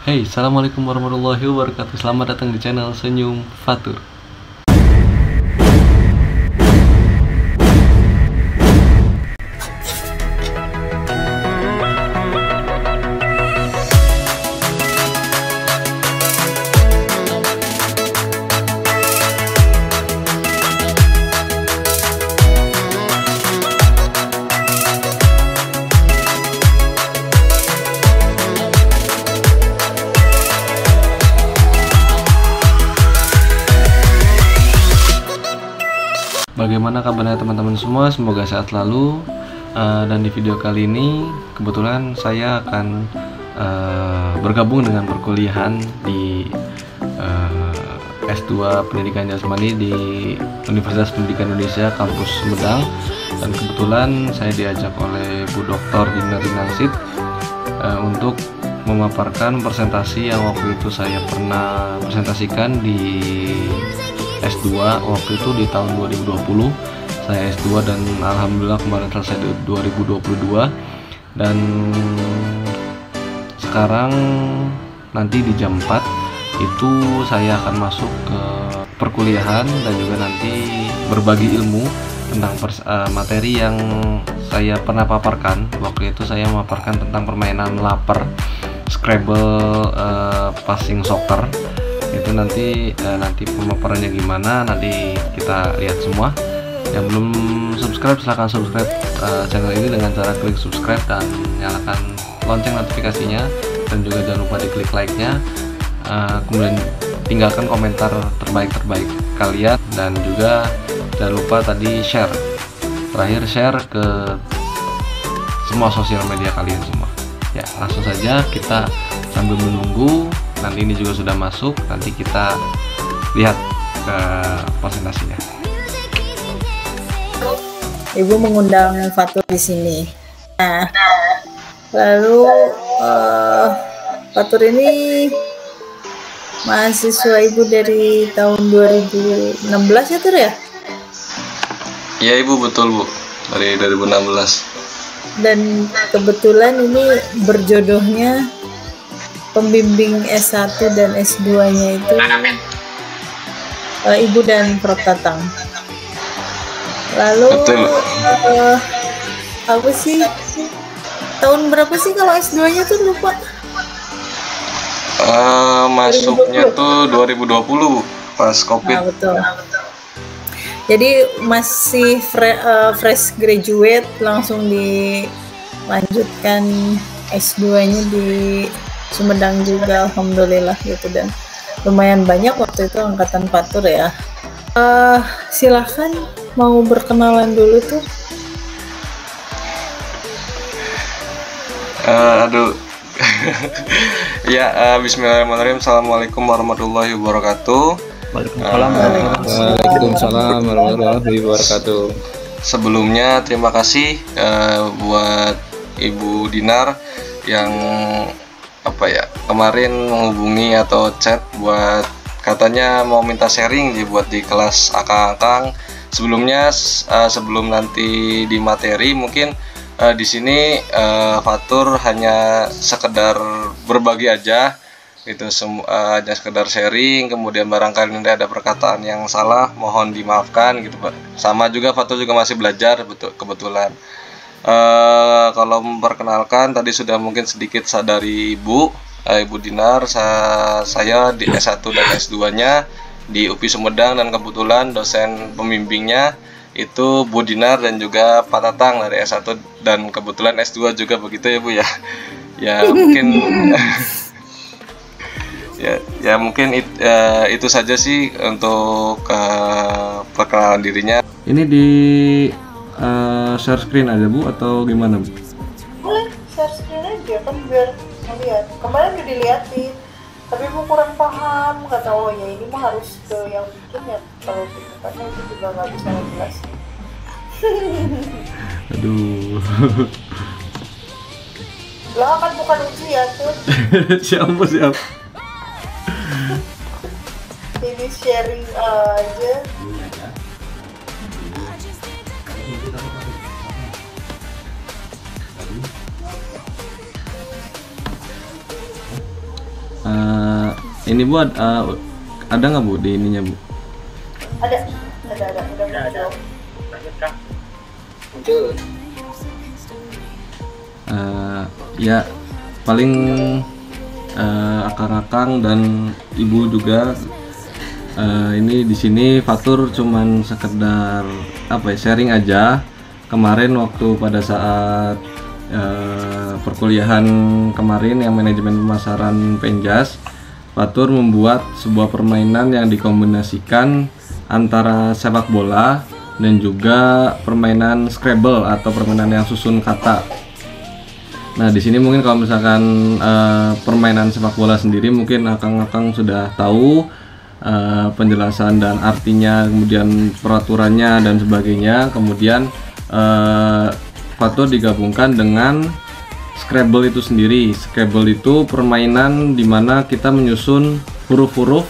Hey, assalamualaikum warahmatullahi wabarakatuh. Selamat datang di channel Senyum Fatur. Bagaimana kabarnya teman-teman semua? Semoga sehat selalu. Dan di video kali ini kebetulan saya akan bergabung dengan perkuliahan di S2 Pendidikan Jasmani di Universitas Pendidikan Indonesia Kampus Sumedang. Dan kebetulan saya diajak oleh Bu Dr. Dinar Ningsih untuk memaparkan presentasi yang waktu itu saya pernah presentasikan di S2 waktu itu di tahun 2020. Saya S2 dan alhamdulillah kemarin selesai di 2022, dan sekarang nanti di jam 4 itu saya akan masuk ke perkuliahan dan juga nanti berbagi ilmu tentang materi yang saya pernah paparkan. Waktu itu saya memaparkan tentang permainan lapar, Scrabble, passing soccer. Itu nanti pemaparannya gimana, nanti kita lihat semua. Yang belum subscribe silahkan subscribe channel ini dengan cara klik subscribe dan nyalakan lonceng notifikasinya, dan juga jangan lupa diklik like-nya. Kemudian tinggalkan komentar terbaik kalian, dan juga jangan lupa tadi share share ke semua sosial media kalian semua. Ya, langsung saja kita sambil menunggu. Nanti ini juga sudah masuk, nanti kita lihat ke presentasinya. Ibu mengundang Fatur di sini. Nah, lalu Fatur ini mahasiswa Ibu dari tahun 2016 ya, Tur ya? Iya Ibu, betul Bu, dari 2016. Dan kebetulan ini berjodohnya pembimbing S1 dan S2-nya itu Ibu dan Prof Tatang. Lalu apa sih, tahun berapa sih kalau S2-nya tuh lupa? Masuknya 2020. Tuh 2020 pas COVID. Nah, betul. Jadi masih fresh graduate, langsung dilanjutkan S2-nya di Sumedang juga, alhamdulillah gitu. Dan lumayan banyak waktu itu angkatan Fatur ya. Silahkan mau berkenalan dulu tuh. Ya, bismillahirrahmanirrahim. Assalamualaikum warahmatullahi wabarakatuh. Waalaikumsalam warahmatullahi wabarakatuh. Sebelumnya terima kasih buat Ibu Dinar yang kemarin menghubungi atau chat buat katanya mau minta sharing buat di kelas akang-akang. Sebelumnya sebelum nanti di materi, mungkin di sini Fatur hanya sekedar berbagi aja gitu, hanya sekedar sharing. Kemudian barangkali nanti ada perkataan yang salah, mohon dimaafkan gitu Pak. Sama juga Fatur juga masih belajar, kebetulan. Kalau memperkenalkan tadi sudah mungkin sedikit sadari Ibu Dinar, saya di S1 dan S2-nya di UPI Sumedang, dan kebetulan dosen pembimbingnya itu Bu Dinar dan juga Pak Tatang dari S1, dan kebetulan S2 juga begitu ya Bu ya. Ya mungkin ya mungkin itu saja sih untuk perkenalan dirinya. Ini di share screen aja Bu atau gimana Bu? Boleh share screen aja kan biar ngeliat. Kemarin udah diliatin, tapi Bu kurang paham, nggak tahu ya ini mah harus ke yang bikin ya. Kalau bikinnya itu juga nggak bisa ngejelasin. Aduh. Lah kan bukan ujian tuh. Siap. Ini sharing aja. Ini Bu, ada nggak Bu di ininya Bu? Ada udah muncul. Lanjut Kang. Muncul. Ya paling akang-akang dan ibu juga ini di sini Fatur cuman sekedar sharing aja. Kemarin waktu pada saat perkuliahan kemarin yang manajemen pemasaran Penjas, Fatur membuat sebuah permainan yang dikombinasikan antara sepak bola dan juga permainan Scrabble atau permainan yang susun kata. Nah, di sini mungkin kalau misalkan permainan sepak bola sendiri mungkin akang-akang sudah tahu penjelasan dan artinya, kemudian peraturannya dan sebagainya. Kemudian Fatur digabungkan dengan Scrabble itu sendiri. Scrabble itu permainan dimana kita menyusun huruf-huruf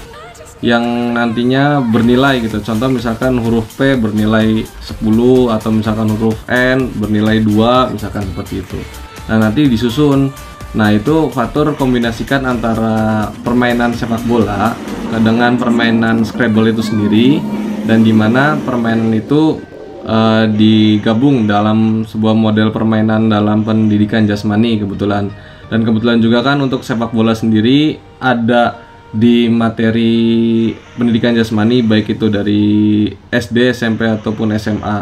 yang nantinya bernilai gitu. Contoh misalkan huruf P bernilai 10 atau misalkan huruf N bernilai 2, misalkan seperti itu. Nah, nanti disusun. Nah, itu Fatur kombinasikan antara permainan sepak bola dengan permainan Scrabble itu sendiri, dan dimana permainan itu digabung dalam sebuah model permainan dalam pendidikan jasmani kebetulan. Dan kebetulan juga kan untuk sepak bola sendiri ada di materi pendidikan jasmani, baik itu dari SD, SMP ataupun SMA.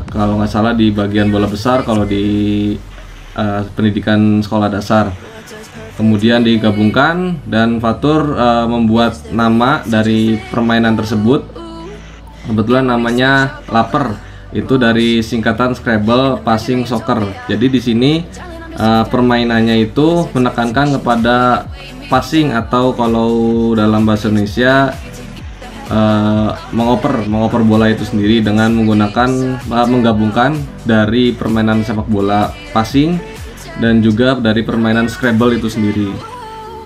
Kalau nggak salah di bagian bola besar kalau di pendidikan sekolah dasar. Kemudian digabungkan dan Fatur membuat nama dari permainan tersebut. Kebetulan namanya Lapar. Itu dari singkatan Scrabble Passing Soccer. Jadi di sini permainannya itu menekankan kepada passing, atau kalau dalam bahasa Indonesia mengoper bola itu sendiri dengan menggunakan menggabungkan dari permainan sepak bola passing dan juga dari permainan Scrabble itu sendiri.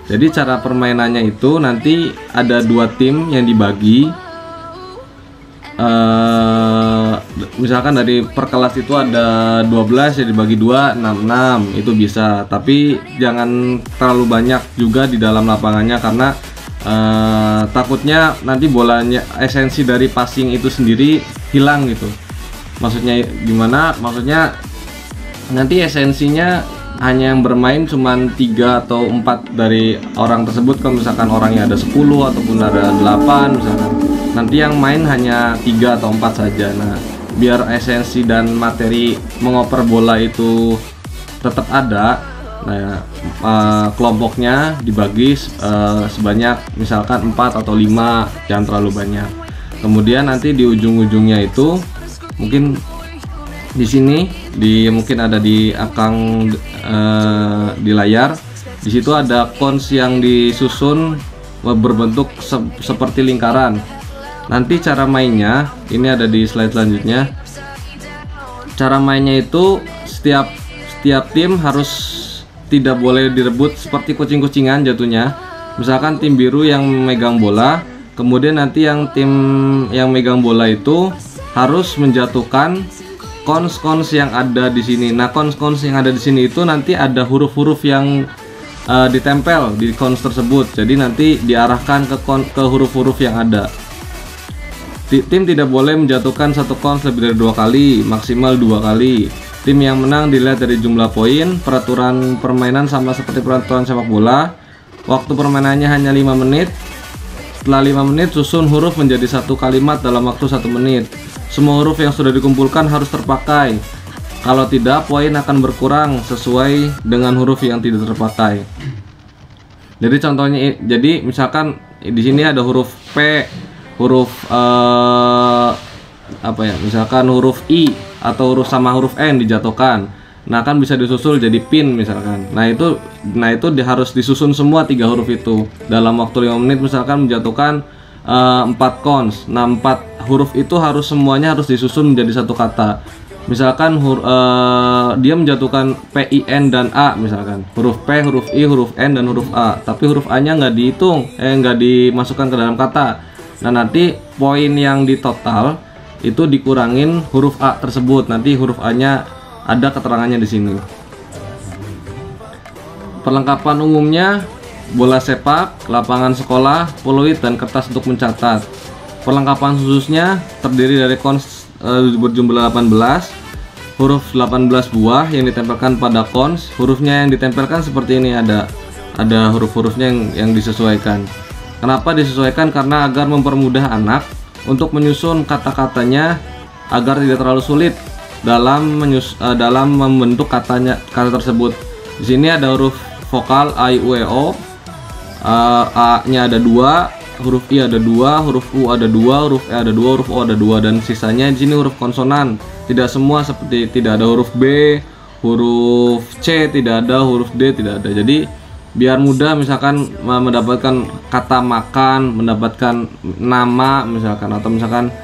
Jadi cara permainannya itu nanti ada 2 tim yang dibagi. Misalkan dari per kelas itu ada 12 ya, dibagi 2, 6 itu bisa, tapi jangan terlalu banyak juga di dalam lapangannya karena takutnya nanti bolanya, esensi dari passing itu sendiri hilang gitu. Maksudnya gimana? Maksudnya nanti esensinya hanya yang bermain cuman 3 atau 4 dari orang tersebut. Kalau misalkan orangnya ada 10 ataupun ada 8 misalkan, nanti yang main hanya 3 atau 4 saja. Nah, biar esensi dan materi mengoper bola itu tetap ada, nah kelompoknya dibagi sebanyak misalkan 4 atau 5, jangan terlalu banyak. Kemudian nanti di ujung-ujungnya itu mungkin di sini mungkin ada di akang di layar. Di situ ada cons yang disusun berbentuk seperti lingkaran. Nanti cara mainnya ini ada di slide selanjutnya. Cara mainnya itu setiap tim harus tidak boleh direbut seperti kucing-kucingan jatuhnya. Misalkan tim biru yang megang bola, kemudian nanti yang tim yang megang bola itu harus menjatuhkan cons yang ada di sini. Nah, cons yang ada di sini itu nanti ada huruf-huruf yang ditempel di cons tersebut. Jadi nanti diarahkan ke huruf-huruf yang ada. Tim tidak boleh menjatuhkan satu cons lebih dari 2 kali, maksimal 2 kali. Tim yang menang dilihat dari jumlah poin. Peraturan permainan sama seperti peraturan sepak bola. Waktu permainannya hanya 5 menit. Setelah 5 menit susun huruf menjadi satu kalimat dalam waktu 1 menit. Semua huruf yang sudah dikumpulkan harus terpakai. Kalau tidak, poin akan berkurang sesuai dengan huruf yang tidak terpakai. Jadi contohnya, jadi misalkan di sini ada huruf P, huruf misalkan huruf I atau huruf sama huruf N dijatuhkan. Nah, kan bisa disusul jadi pin misalkan. Nah itu harus disusun semua 3 huruf itu dalam waktu 5 menit. Misalkan menjatuhkan 4 cons. Nah, 4 huruf itu semuanya harus disusun menjadi satu kata. Misalkan dia menjatuhkan P, I, N dan A misalkan. Huruf P, huruf I, huruf N dan huruf A. Tapi huruf A nya nggak dihitung, nggak dimasukkan ke dalam kata. Nah, nanti poin yang di total itu dikurangin huruf A tersebut. Nanti huruf A nya ada keterangannya di sini. Perlengkapan umumnya bola sepak, lapangan sekolah, poloid, dan kertas untuk mencatat. Perlengkapan khususnya terdiri dari kons berjumlah 18, huruf 18 buah yang ditempelkan pada kons. Hurufnya yang ditempelkan seperti ini, ada huruf-hurufnya yang disesuaikan. Kenapa disesuaikan? Karena agar mempermudah anak untuk menyusun kata-katanya agar tidak terlalu sulit dalam membentuk kata tersebut. Di sini ada huruf vokal a, i, u, e, o. A-nya ada 2, huruf I ada 2, huruf U ada 2, huruf E ada 2, huruf O ada 2, dan sisanya di sini huruf konsonan. Tidak semua, seperti tidak ada huruf B, huruf C tidak ada, huruf D tidak ada. Jadi biar mudah misalkan mendapatkan kata makan, mendapatkan nama misalkan, atau misalkan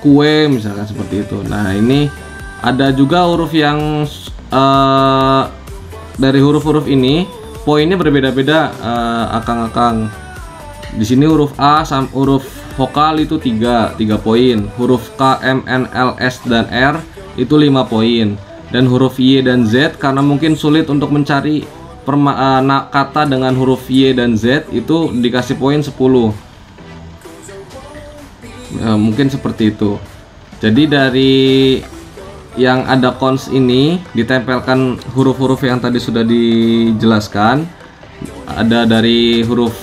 kue misalkan, seperti itu. Nah, ini ada juga huruf yang dari huruf-huruf ini poinnya berbeda-beda, akang-akang. Di sini huruf A huruf vokal itu 3 poin, huruf K, M, N, L, S, dan R itu 5 poin, dan huruf Y dan Z karena mungkin sulit untuk mencari kata dengan huruf Y dan Z itu dikasih poin 10. Mungkin seperti itu. Jadi dari yang ada kons ini ditempelkan huruf-huruf yang tadi sudah dijelaskan, ada dari huruf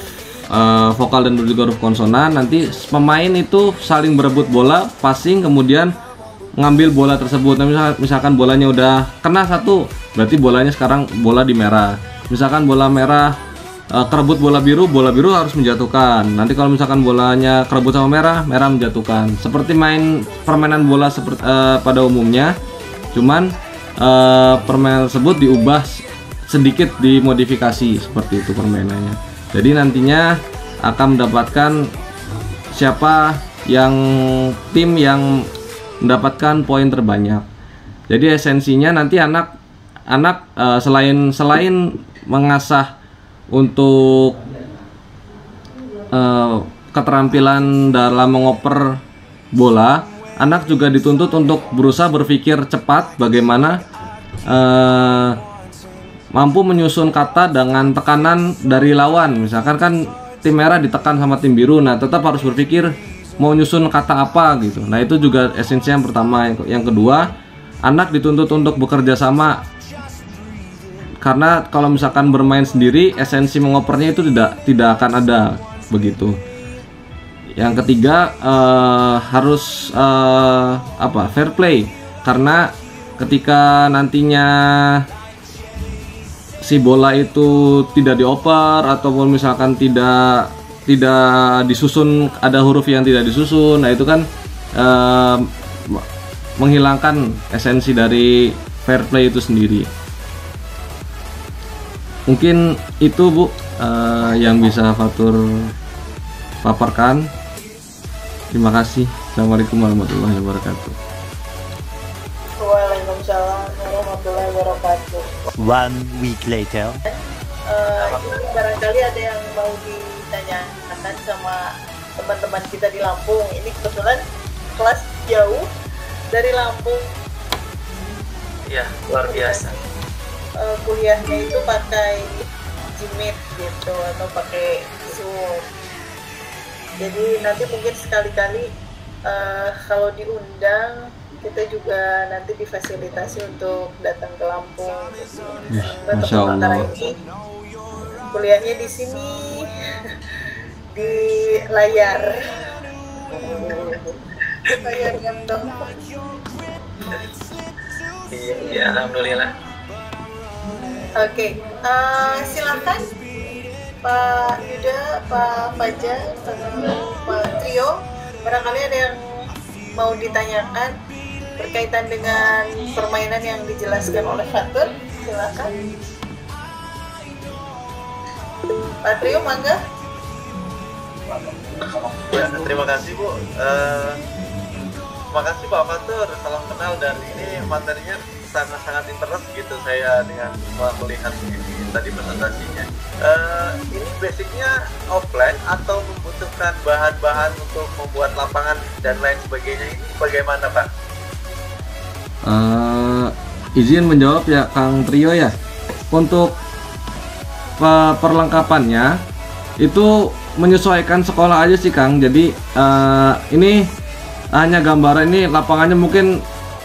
vokal dan juga huruf konsonan. Nanti pemain itu saling berebut bola, passing, kemudian ngambil bola tersebut. Nah, misalkan bolanya udah kena satu, berarti bolanya sekarang bola di merah. Misalkan bola merah kerebut bola biru harus menjatuhkan. Nanti kalau misalkan bolanya kerebut sama merah menjatuhkan. Seperti main permainan bola seperti pada umumnya, cuman permainan tersebut diubah sedikit, dimodifikasi seperti itu permainannya. Jadi nantinya akan mendapatkan siapa tim yang mendapatkan poin terbanyak. Jadi esensinya nanti anak selain mengasah untuk keterampilan dalam mengoper bola, anak juga dituntut untuk berusaha berpikir cepat bagaimana mampu menyusun kata dengan tekanan dari lawan. Misalkan kan tim merah ditekan sama tim biru, nah tetap harus berpikir mau nyusun kata apa gitu. Nah, itu juga esensi yang pertama. Yang kedua, anak dituntut untuk bekerja sama, karena kalau misalkan bermain sendiri esensi mengopernya itu tidak akan ada begitu. Yang ketiga, harus fair play, karena ketika nantinya si bola itu tidak dioper ataupun misalkan tidak disusun, ada huruf yang tidak disusun, nah itu kan menghilangkan esensi dari fair play itu sendiri. Mungkin itu Bu yang bisa Fatur paparkan. Terima kasih. Assalamualaikum warahmatullahi wabarakatuh. Waalaikumsalam warahmatullahi wabarakatuh. 1 week later. Ini barangkali ada yang mau ditanyakan sama teman-teman kita di Lampung. Ini kebetulan kelas jauh dari Lampung. Iya, luar biasa. Kuliahnya itu pakai Jimit gitu atau pakai Zoom. Jadi nanti mungkin sekali-kali kalau diundang kita juga nanti difasilitasi untuk datang ke Lampung. Masya Allah. Ini kuliahnya di sini di layar gandong. Iya, alhamdulillah. Oke, silakan Pak Yuda, Pak Fajar, Pak Trio, barangkali ada yang mau ditanyakan berkaitan dengan permainan yang dijelaskan oleh Fatur. Silakan Pak Trio, mangga. Ya, terima kasih Bu. Terima kasih Pak Fatur, salam kenal, dan ini materinya sangat interest gitu saya dengan melihat ini tadi presentasinya. Ini basicnya offline atau membutuhkan bahan-bahan untuk membuat lapangan dan lain sebagainya, ini bagaimana Pak? Izin menjawab ya Kang Trio ya. Untuk perlengkapannya itu menyesuaikan sekolah aja sih Kang. Jadi ini hanya gambaran, ini lapangannya mungkin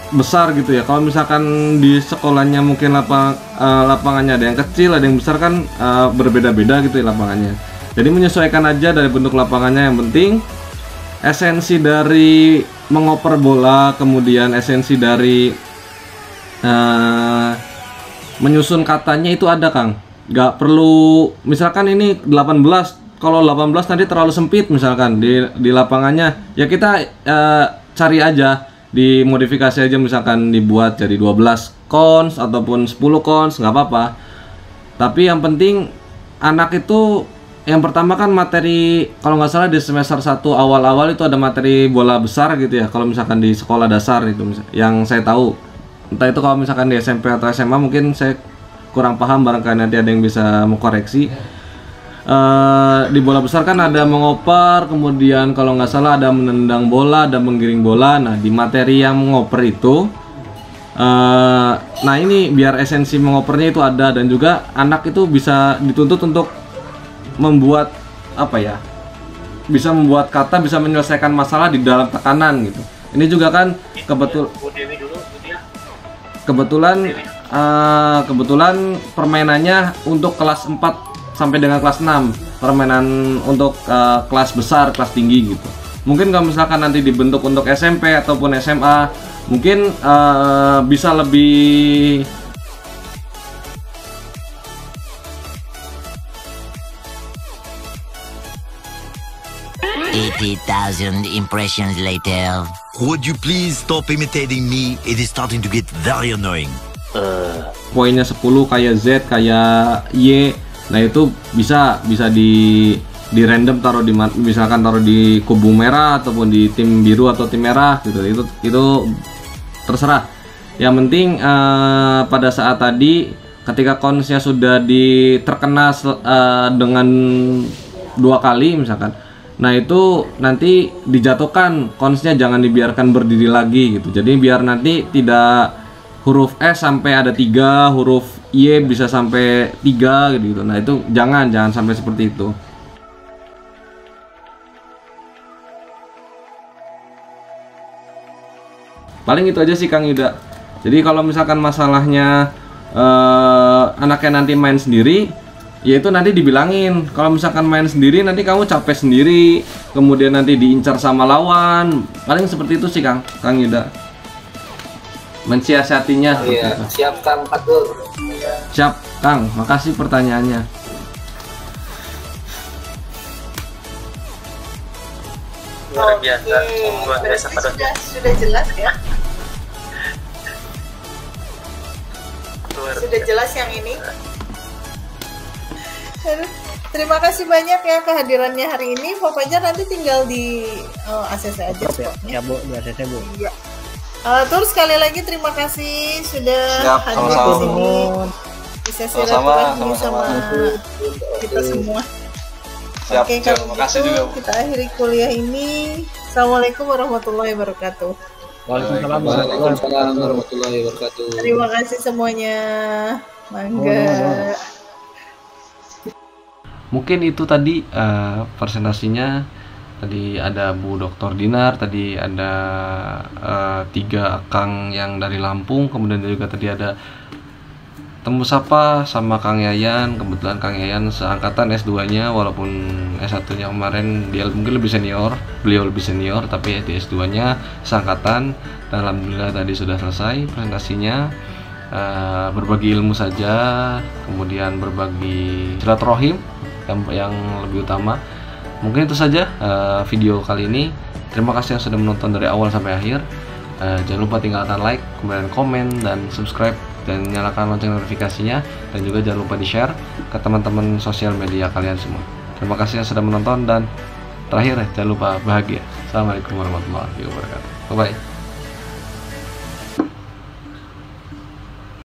besar gitu ya. Kalau misalkan di sekolahnya mungkin lapangannya ada yang kecil, ada yang besar kan berbeda-beda gitu ya lapangannya. Jadi menyesuaikan aja dari bentuk lapangannya. Yang penting esensi dari mengoper bola, kemudian esensi dari menyusun katanya itu ada Kang. Nggak perlu misalkan ini 18, kalau 18 nanti terlalu sempit misalkan di lapangannya, ya kita cari aja, dimodifikasi aja, misalkan dibuat jadi 12 cons ataupun 10 cons, nggak apa-apa. Tapi yang penting anak itu yang pertama kan materi, kalau nggak salah di semester 1 awal-awal itu ada materi bola besar gitu ya, kalau misalkan di sekolah dasar itu yang saya tahu. Entah itu kalau misalkan di SMP atau SMA mungkin saya kurang paham, barangkali nanti ada yang bisa mengkoreksi. Di bola besar kan ada mengoper, kemudian kalau nggak salah ada menendang bola, ada menggiring bola. Nah di materi yang mengoper itu, nah ini biar esensi mengopernya itu ada, dan juga anak itu bisa dituntut untuk membuat apa ya, bisa membuat kata, bisa menyelesaikan masalah di dalam tekanan gitu. Ini juga kan kebetulan permainannya untuk kelas 4 sampai dengan kelas 6, permainan untuk kelas besar, kelas tinggi gitu. Mungkin kalau misalkan nanti dibentuk untuk SMP ataupun SMA, mungkin bisa lebih 80,000 impressions later. Would you please stop imitating me? It is starting to get very annoying. poinnya 10 kayak Z, kayak Y. Nah itu bisa di random, taruh di, misalkan taruh di kubu merah ataupun di tim biru atau tim merah gitu. Itu terserah. Yang penting pada saat tadi ketika konsnya sudah terkena dengan 2 kali misalkan, nah itu nanti dijatuhkan konsnya, jangan dibiarkan berdiri lagi gitu. Jadi biar nanti tidak huruf S sampai ada 3, huruf Y bisa sampai 3 gitu. Nah itu jangan sampai seperti itu. Paling itu aja sih Kang Yuda. Jadi kalau misalkan masalahnya anaknya nanti main sendiri, ya itu nanti dibilangin. Kalau misalkan main sendiri nanti kamu capek sendiri, kemudian nanti diincar sama lawan. Paling seperti itu sih Kang Yuda. Mensiasatinya. Iya, siap Kang Fatur. Siap Kang, makasih pertanyaannya. Luar biasa, luar biasa pada Sudah jelas ya. Sudah jelas yang ini. Terima kasih banyak ya kehadirannya hari ini. Pokoknya nanti tinggal di ACC aja spotnya. Ya Bu, di ACC Bu. Iya. Terus sekali lagi terima kasih sudah Siap, hadir di sama-sama. sini. Bisa silaturahmi sama kita semua. Siap, Oke, siap. kalau Makasih gitu, juga. kita akhiri kuliah ini. Assalamualaikum warahmatullahi wabarakatuh. Waalaikumsalam warahmatullahi wabarakatuh. Terima kasih semuanya. Mangga. Mungkin itu tadi presentasinya. Tadi ada Bu Dr. Dinar, tadi ada 3 akang yang dari Lampung, kemudian juga tadi ada Temu Sapa sama Kang Yayan. Kebetulan Kang Yayan seangkatan S2-nya, walaupun S1-nya kemarin dia mungkin lebih senior, beliau lebih senior, tapi di S2-nya seangkatan. Dan alhamdulillah tadi sudah selesai presentasinya. Berbagi ilmu saja, kemudian berbagi silaturahim yang lebih utama. Mungkin itu saja video kali ini. Terima kasih yang sudah menonton dari awal sampai akhir. Jangan lupa tinggalkan like, kemudian komen, dan subscribe, dan nyalakan lonceng notifikasinya. Dan juga jangan lupa di-share ke teman-teman sosial media kalian semua. Terima kasih yang sudah menonton, dan terakhir jangan lupa bahagia. Assalamualaikum warahmatullahi wabarakatuh. Bye-bye.